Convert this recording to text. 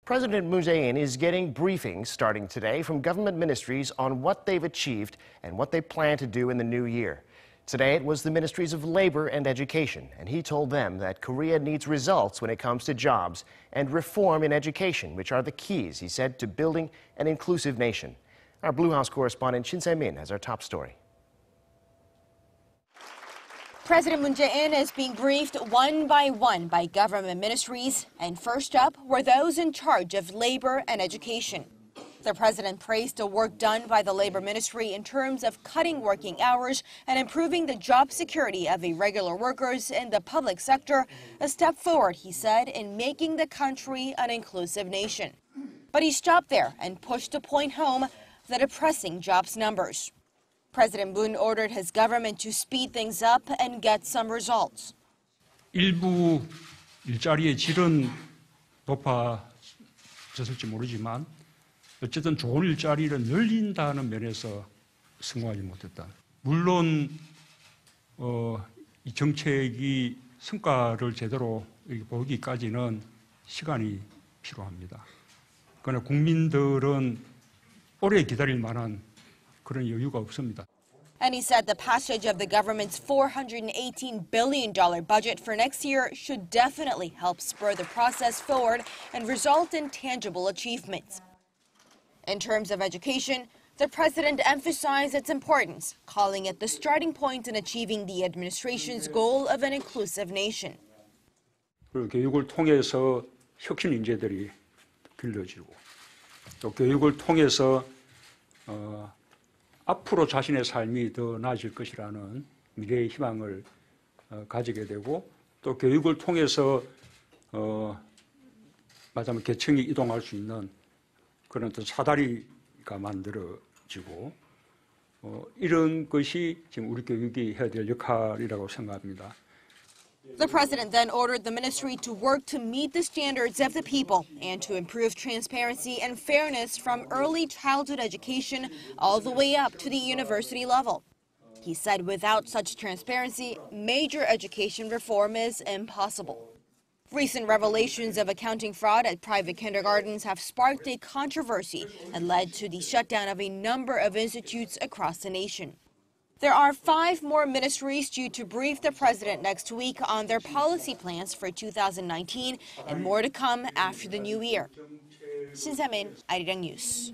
President Moon Jae-in is getting briefings starting today from government ministries on what they've achieved and what they plan to do in the new year. Today it was the Ministries of Labor and Education, and he told them that Korea needs results when it comes to jobs and reform in education, which are the keys, he said, to building an inclusive nation. Our Blue House correspondent Shin Se-min has our top story. President Moon Jae-in is being briefed one by government ministries, and first up were those in charge of labor and education. The president praised the work done by the labor ministry in terms of cutting working hours and improving the job security of irregular workers in the public sector, a step forward, he said, in making the country an inclusive nation. But he stopped there and pushed the point home, the depressing jobs numbers. President Moon ordered his government to speed things up and get some results. 일부 일자리의 질은 높아졌을지 모르지만 어쨌든 좋은 일자리를 늘린다는 면에서 성공하지 못했다. 물론 이 정책이 성과를 제대로 보기까지는 시간이 필요합니다. 그러나 국민들은 오래 기다릴 만한 그런 여유가 없습니다. And he said the passage of the government's $418 billion budget for next year should definitely help spur the process forward and result in tangible achievements. In terms of education, the president emphasized its importance, calling it the starting point in achieving the administration's goal of an inclusive nation. 교육을 통해서 혁신 인재들이 길러지고 또 교육을 통해서 앞으로 자신의 삶이 더 나아질 것이라는 미래의 희망을 가지게 되고 또 교육을 통해서 말하자면 계층이 이동할 수 있는 그런 어떤 사다리가 만들어지고 이런 것이 지금 우리 교육이 해야 될 역할이라고 생각합니다. The president then ordered the ministry to work to meet the standards of the people and to improve transparency and fairness from early childhood education all the way up to the university level. He said without such transparency, major education reform is impossible. Recent revelations of accounting fraud at private kindergartens have sparked a controversy and led to the shutdown of a number of institutes across the nation. There are 5 more ministries due to brief the president next week on their policy plans for 2019 and more to come after the new year. Shin Se-min, Arirang News.